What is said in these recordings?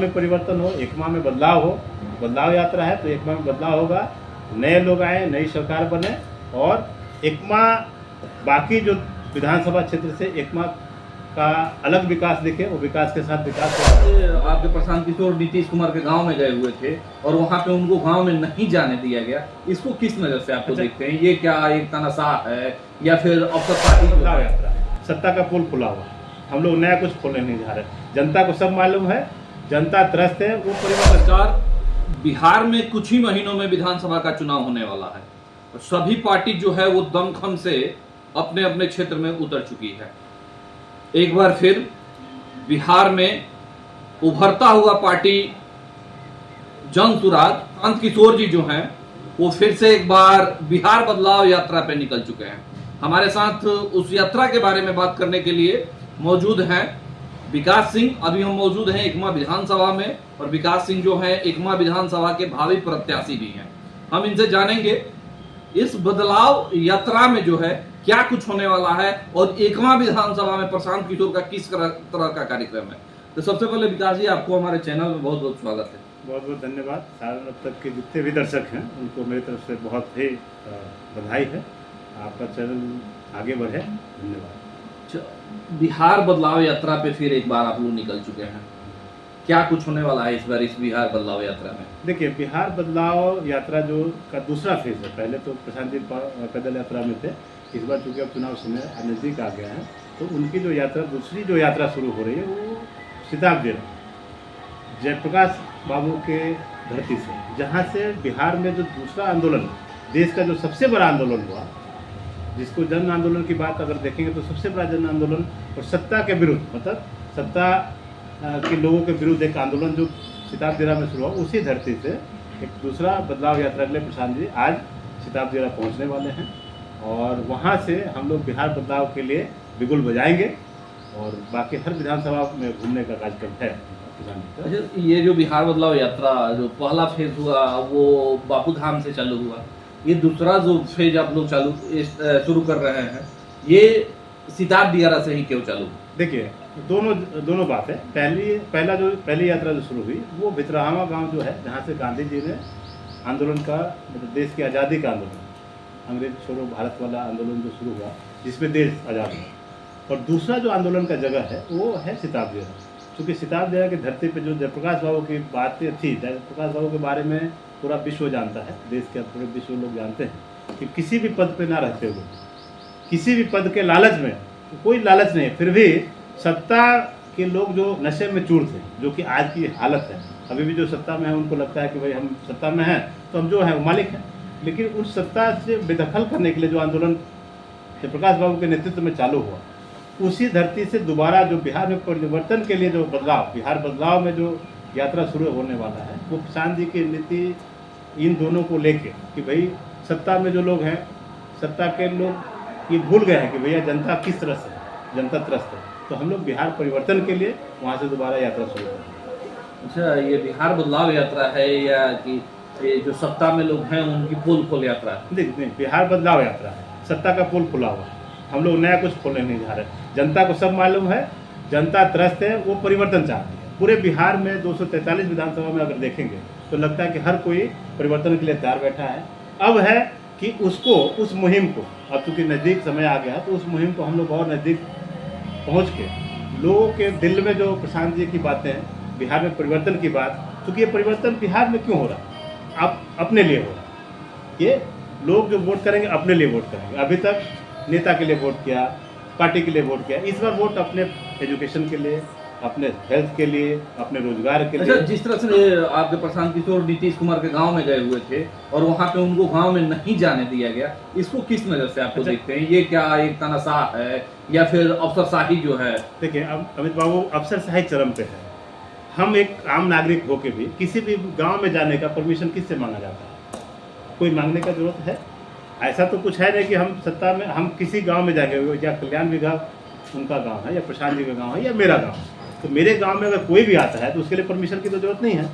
में परिवर्तन हो, एकमा में बदलाव हो। बदलाव यात्रा है तो एकमा में बदलाव होगा, नए लोग आए, नई सरकार बने और एकमा बाकी जो विधानसभा क्षेत्र से एकमा का अलग विकास दिखे, वो विकास के साथ विकास होगा। आपके प्रशांत किशोर नीतीश कुमार के गांव में गए हुए थे और वहां पे उनको गांव में नहीं जाने दिया गया, इसको किस नजर से आपको देखते हैं? ये क्या एक तानाशाह है या फिर अफसरशाही? बदलाव यात्रा है, सत्ता का पोल खुला हुआ, हम लोग नया कुछ खोलने नहीं जा रहे। जनता को सब मालूम है, जनता त्रस्त है। वो परिवार बिहार में कुछ ही महीनों में विधानसभा का चुनाव होने वाला है और सभी पार्टी जो है वो दमखम से अपने अपने क्षेत्र में उतर चुकी है। एक बार फिर बिहार में उभरता हुआ पार्टी जन सुराज प्रशांत किशोर जी जो हैं वो फिर से एक बार बिहार बदलाव यात्रा पे निकल चुके हैं। हमारे साथ उस यात्रा के बारे में बात करने के लिए मौजूद हैं विकास सिंह। अभी हम मौजूद हैं एकमा विधानसभा में और विकास सिंह जो है एकमा विधानसभा के भावी प्रत्याशी भी हैं। हम इनसे जानेंगे इस बदलाव यात्रा में जो है क्या कुछ होने वाला है और एकमा विधानसभा में प्रशांत किशोर का किस तरह का कार्यक्रम है। तो सबसे पहले विकास जी, आपको हमारे चैनल में बहुत बहुत स्वागत है। बहुत बहुत धन्यवाद। सारण अब तक के जितने भी दर्शक हैं उनको मेरी तरफ से बहुत ही बधाई है, आपका चैनल आगे बढ़े, धन्यवाद। बिहार बदलाव यात्रा पे फिर एक बार आप लोग निकल चुके हैं, क्या कुछ होने वाला है इस बार इस बिहार बदलाव यात्रा में? देखिए, बिहार बदलाव यात्रा जो का दूसरा फेज है, पहले तो प्रशांत जी पैदल यात्रा में थे, इस बार चूँकि अब चुनाव समय नज़दीक आ गया है तो उनकी जो यात्रा दूसरी जो यात्रा शुरू हो रही है वो सिताब जिला जयप्रकाश बाबू के धरती से, जहाँ से बिहार में जो दूसरा आंदोलन, देश का जो सबसे बड़ा आंदोलन हुआ, जिसको जन आंदोलन की बात अगर देखेंगे तो सबसे बड़ा जन आंदोलन और सत्ता के विरुद्ध, मतलब सत्ता के लोगों के विरुद्ध एक आंदोलन जो सिताब जिला में शुरू हुआ, उसी धरती से एक दूसरा बदलाव यात्रा के लिए प्रशांत जी आज सिताब जिला पहुँचने वाले हैं और वहाँ से हम लोग बिहार बदलाव के लिए बिगुल बजाएंगे और बाकी हर विधानसभा में घूमने का कार्यक्रम है। अच्छा, ये जो बिहार बदलाव यात्रा जो पहला फेज हुआ वो बापू धाम से चालू हुआ, ये दूसरा जो फेज आप लोग शुरू कर रहे हैं ये सिताब दियारा से ही क्यों चालू? देखिए, दोनों बात है। पहली यात्रा जो शुरू हुई वो भितरहावा गांव जो है, जहाँ से गांधी जी ने आंदोलन का, मतलब देश की आज़ादी का आंदोलन, अंग्रेज छोड़ो भारत वाला आंदोलन जो शुरू हुआ जिसमें देश आज़ाद हुआ, और दूसरा जो आंदोलन का जगह है वो है सिताब जिला। क्योंकि सिताब जिला की धरती पे जो जयप्रकाश बाबू की बातें थी, जयप्रकाश बाबू के बारे में पूरा विश्व जानता है, देश के पूरे विश्व लोग जानते हैं कि किसी भी पद पे ना रहते हुए, किसी भी पद के लालच में, कोई लालच नहीं, फिर भी सत्ता के लोग जो नशे में चूर थे, जो कि आज की हालत है, अभी भी जो सत्ता में है उनको लगता है कि भाई हम सत्ता में हैं तो हम जो हैं वो मालिक हैं, लेकिन उस सत्ता से बेदखल करने के लिए जो आंदोलन जयप्रकाश बाबू के नेतृत्व में चालू हुआ, उसी धरती से दोबारा जो बिहार में परिवर्तन के लिए जो बदलाव, बिहार बदलाव में जो यात्रा शुरू होने वाला है, वो प्रशांत जी की नीति इन दोनों को लेके कि भाई सत्ता में जो लोग हैं, सत्ता के लोग ये भूल गए हैं कि भैया जनता किस तरह से, जनता त्रस्त है, तो हम लोग बिहार परिवर्तन के लिए वहाँ से दोबारा यात्रा शुरू करें। अच्छा, ये बिहार बदलाव यात्रा है या कि ये जो सत्ता में लोग हैं उनकी पोल खोल यात्रा है? नहीं, बिहार बदलाव यात्रा है, सत्ता का पोल खुला हुआ, हम लोग नया कुछ खोलने नहीं जा रहे। जनता को सब मालूम है, जनता त्रस्त है, वो परिवर्तन चाहती है। पूरे बिहार में 243 विधानसभा में अगर देखेंगे तो लगता है कि हर कोई परिवर्तन के लिए तैयार बैठा है। अब है कि उसको, उस मुहिम को, अब चूँकि नज़दीक समय आ गया तो उस मुहिम को हम लोग और नज़दीक पहुँच के लोगों के दिल में जो प्रशांत जी की बातें हैं, बिहार में परिवर्तन की बात, चूँकि ये परिवर्तन बिहार में क्यों हो रहा है, आप अपने लिए हो रहा है। ये लोग जो वोट करेंगे अपने लिए वोट करेंगे। अभी तक नेता के लिए वोट किया, पार्टी के लिए वोट किया, इस बार वोट अपने एजुकेशन के लिए, अपने हेल्थ के लिए, अपने रोजगार के लिए। अच्छा, जिस तरह से आपके प्रशांत किशोर नीतीश कुमार के गांव में गए हुए थे और वहां पे उनको गांव में नहीं जाने दिया गया, इसको किस नजर से आपको देखते हैं? ये क्या एक तानाशाह है या फिर अफसरशाही जो है? देखिए, अब अमित बाबू अफसरशाही चरम पे है। हम एक आम नागरिक होके भी किसी भी गाँव में जाने का परमिशन किससे मांगा जाता है? कोई मांगने का जरूरत है? ऐसा तो कुछ है नहीं कि हम सत्ता में, हम किसी गांव में जाके, या कल्याण विभाग उनका गांव है या प्रशांत जी का गांव है या मेरा गांव है, तो मेरे गांव में अगर कोई भी आता है तो उसके लिए परमिशन की तो जरूरत नहीं है।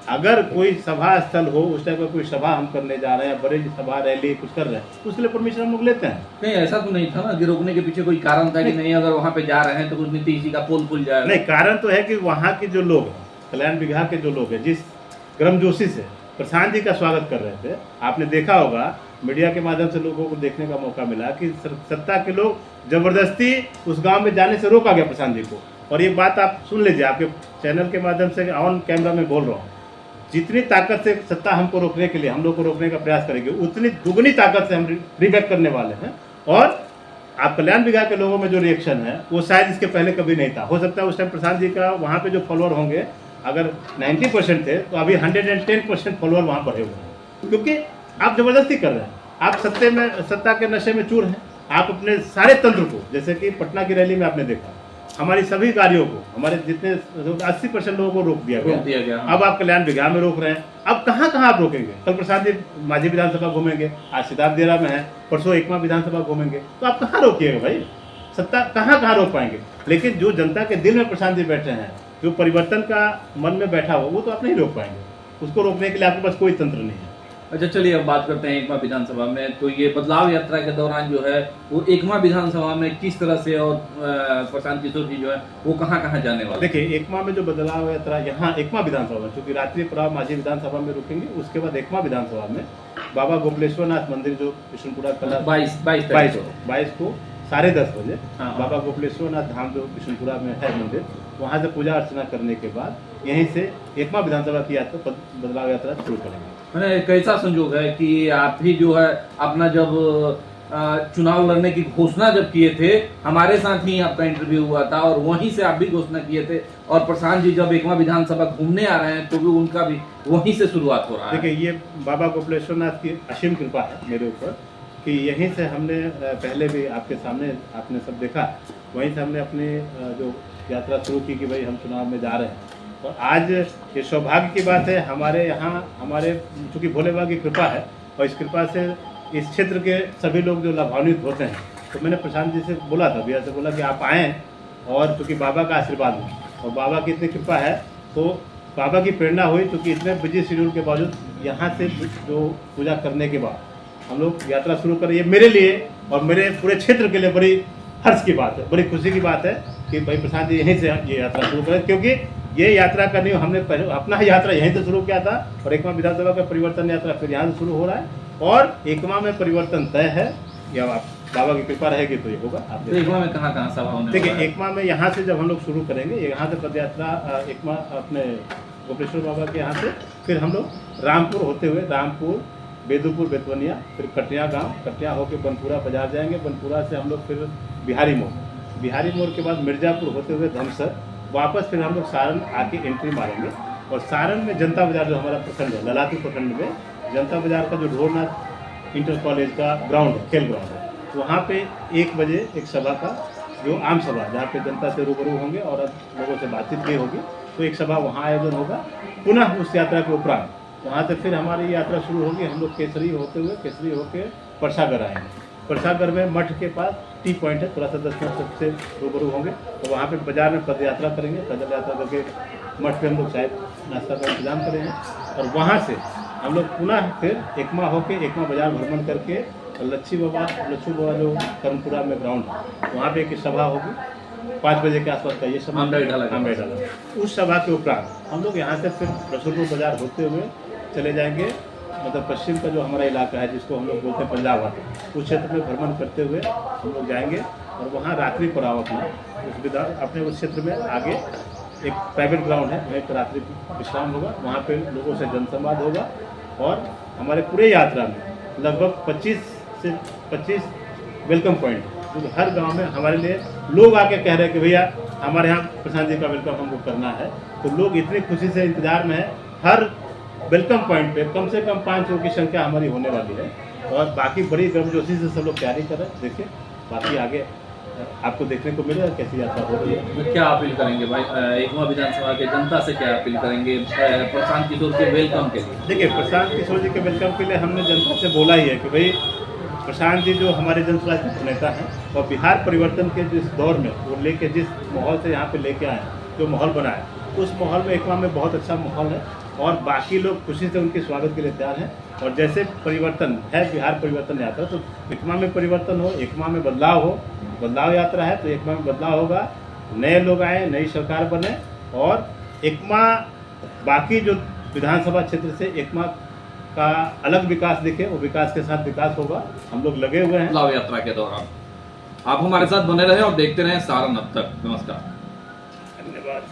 अगर कोई सभा स्थल हो, उस टाइप का कोई सभा हम करने जा रहे हैं, बड़े सभा रैली कुछ कर रहे हैं, तो उसके लिए परमिशन हम लोग लेते हैं। नहीं, ऐसा तो नहीं था ना कि रोकने के पीछे कोई कारण था कि नहीं अगर वहाँ पे जा रहे हैं तो कुछ नीतीश जी का पोल खुल जाएगा? नहीं, कारण तो है कि वहाँ के जो लोग हैं, कल्याण बिगहा के जो लोग हैं जिस गर्मजोशी से प्रशांत जी का स्वागत कर रहे थे, आपने देखा होगा मीडिया के माध्यम से लोगों को देखने का मौका मिला कि सत्ता के लोग जबरदस्ती उस गांव में जाने से रोका गया प्रशांत जी को। और ये बात आप सुन लीजिए, आपके चैनल के माध्यम से ऑन कैमरा में बोल रहा हूँ, जितनी ताकत से सत्ता हमको रोकने के लिए, हम लोग को रोकने का प्रयास करेंगे, उतनी दुगनी ताकत से हम रिबैक करने वाले हैं। और आप कल्याण बिगहा के लोगों में जो रिएक्शन है वो शायद इसके पहले कभी नहीं था। हो सकता है उस टाइम प्रशांत जी का वहाँ पे जो फॉलोअर होंगे अगर 90% थे तो अभी 110% फॉलोअर वहाँ बढ़े हुए हैं, क्योंकि आप जबरदस्ती कर रहे हैं, आप सत्ता के नशे में चूर हैं। आप अपने सारे तंत्र को, जैसे कि पटना की रैली में आपने देखा, हमारी सभी गाड़ियों को, हमारे जितने 80% लोगों को रोक दिया गया। अब आप कल्याण बिगहा में रोक रहे हैं। अब कहाँ कहाँ आप रोकेंगे? कल प्रसाद जी माझी विधानसभा घूमेंगे, आज सिद्धार्थ देरा में है, परसों एकमा विधानसभा घूमेंगे, तो आप कहाँ रोकिएगा भाई? सत्ता कहाँ रोक पाएंगे? लेकिन जो जनता के दिल में प्रशांत जी बैठे हैं, जो परिवर्तन का मन में बैठा हो, वो तो आप नहीं रोक पाएंगे। उसको रोकने के लिए आपके पास कोई तंत्र नहीं है। अच्छा, चलिए अब बात करते हैं एकमा विधानसभा में। तो ये बदलाव यात्रा के दौरान जो है वो एकमा विधानसभा में किस तरह से, और प्रशांत किशोर जी जो है वो कहाँ कहाँ जाने वाले? देखिए, एकमा में जो बदलाव यात्रा यहाँ एकमा विधानसभा में, चूंकि रात्रि प्रभाव माझी विधानसभा में रुकेंगे, उसके बाद एकमा विधानसभा में बाबा गोपलेश्वरनाथ मंदिर जो विष्णुपुरा कला 22 को 10:30 बजे बाबा गोपलेश्वरनाथ धाम जो विष्णुपुरा में है मंदिर, वहाँ से पूजा अर्चना करने के बाद यहीं से एकमा विधानसभा की यात्रा, बदलाव यात्रा शुरू करेंगे। मैंने कैसा संजोग है कि आप ही जो है अपना जब चुनाव लड़ने की घोषणा जब किए थे, हमारे साथ ही आपका इंटरव्यू हुआ था और वहीं से आप भी घोषणा किए थे, और प्रशांत जी जब एकमा विधानसभा घूमने आ रहे हैं तो भी उनका भी वहीं से शुरुआत हो रहा है। देखिए, ये बाबा गोपलेश्वरनाथ की असीम कृपा है मेरे ऊपर कि यहीं से हमने पहले भी आपके सामने आपने सब देखा, वहीं से हमने अपनी जो यात्रा शुरू की कि भाई हम चुनाव में जा रहे हैं। और आज ये सौभाग्य की बात है, हमारे यहाँ हमारे चूँकि भोले बाबा की कृपा है, और इस कृपा से इस क्षेत्र के सभी लोग जो लाभान्वित होते हैं, तो मैंने प्रशांत जी से बोला था, भैया से बोला कि आप आएँ, और चूँकि बाबा का आशीर्वाद है और बाबा की इतनी कृपा है, तो बाबा की प्रेरणा हुई, क्योंकि इतने बिजी शेड्यूल के बावजूद यहाँ से जो पूजा करने के बाद हम लोग यात्रा शुरू करें, ये मेरे लिए और मेरे पूरे क्षेत्र के लिए बड़ी हर्ष की बात है, बड़ी खुशी की बात है कि भाई प्रशांत जी यहीं से ये यात्रा शुरू करें, क्योंकि ये यात्रा करनी हमने पहले अपना यात्रा यहीं से शुरू किया था, और एकमा विधानसभा का परिवर्तन यात्रा फिर यहाँ से शुरू हो रहा है, और एकमा में परिवर्तन तय है, या बाबा की कृपा रहेगी तो ये होगा। आप एकमा में कहाँ सभा होने? देखिए, एकमा में यहाँ से जब हम लोग शुरू करेंगे, यहाँ से पद यात्रा एकमा अपने गोपेश्वर बाबा के यहाँ से, फिर हम लोग रामपुर होते हुए, रामपुर, बेदूपुर, बेतवनिया, फिर कटिया गांव, कटिया होकर बनपुरा बाजार जाएंगे, बनपुरा से हम लोग फिर बिहारी मोड़ के बाद मिर्जापुर होते हुए धमसर, वापस फिर हम लोग सारण आके एंट्री मारेंगे, और सारण में जनता बाजार जो हमारा प्रखंड है, ललातू प्रखंड में जनता बाजार का जो ढोरनाथ इंटर कॉलेज का ग्राउंड है, खेल ग्राउंड है, वहाँ पे 1 बजे एक सभा का जो आम सभा, जहाँ पे जनता से रूबरू होंगे और लोगों से बातचीत भी होगी, तो एक सभा वहाँ आयोजन होगा। पुनः उस यात्रा के उपरांत वहाँ से फिर हमारी यात्रा शुरू होगी, हम लोग केसरी होके परसागर आएंगे। परसागर में मठ के पास टी पॉइंट है, थोड़ा सा 10 मिनट सबसे रूबरू होंगे, तो वहाँ पे बाजार में पद यात्रा करेंगे, पैदल यात्रा करके मठ पे हम लोग चाय नाश्ता का इंतजाम करेंगे, और वहाँ से हम लोग पुनः फिर एकमा होके एकमा बाजार भ्रमण करके लच्छू बाबा जो कर्मपुरा में ग्राउंड है, वहाँ पे एक सभा होगी 5 बजे के आसपास का, ये सभा डाला। उस सभा के उपरांत हम लोग यहाँ से फिर रसूलपुर बाजार होते हुए चले जाएंगे, मतलब पश्चिम का जो हमारा इलाका है जिसको हम लोग बोलते हैं पंजाब आते, उस क्षेत्र में भ्रमण करते हुए हम लोग जाएंगे, और वहाँ रात्रि पड़ाव अपने उस क्षेत्र में आगे एक प्राइवेट ग्राउंड है, वहीं पर रात्रि विश्राम होगा, वहाँ पे लोगों से जनसंवाद होगा, और हमारे पूरे यात्रा में लगभग 25 से 25 वेलकम पॉइंट, क्योंकि हर गांव में हमारे लिए लोग आके कह रहे हैं कि भैया हमारे यहाँ प्रशांत जी का वेलकम हमको करना है, तो लोग इतनी खुशी से इंतजार में है। हर वेलकम पॉइंट पे कम से कम 500 की संख्या हमारी होने वाली है, और बाकी बड़ी गर्मजोशी से सब लोग तैयारी कर रहे हैं। देखिए, बाकी आगे आपको देखने को मिलेगा कैसी यात्रा हो रही है। तो क्या अपील करेंगे भाई, एकमा विधानसभा के जनता से क्या अपील करेंगे प्रशांत किशोर के वेलकम के लिए? देखिए, प्रशांत किशोर जी के वेलकम के लिए हमने जनता से बोला ही है कि भाई प्रशांत जी जो हमारे जनसुराज के नेता हैं, और बिहार परिवर्तन के जिस दौर में वो लेके जिस माहौल से यहाँ पे लेके आए, जो माहौल बनाया, उस माहौल में एकमा में बहुत अच्छा माहौल है, और बाकी लोग खुशी से उनके स्वागत के लिए तैयार हैं। और जैसे परिवर्तन है, बिहार परिवर्तन यात्रा, तो एकमा में परिवर्तन हो, एकमा में बदलाव हो, बदलाव यात्रा है तो एकमा में बदलाव होगा, नए लोग आए, नई सरकार बने, और एकमा बाकी जो विधानसभा क्षेत्र से एकमा का अलग विकास दिखे, वो विकास के साथ विकास होगा। हम लोग लगे हुए हैं। लाभ यात्रा के दौरान आप हमारे साथ बने रहे और देखते रहे सारण अब तक। नमस्कार। धन्यवाद।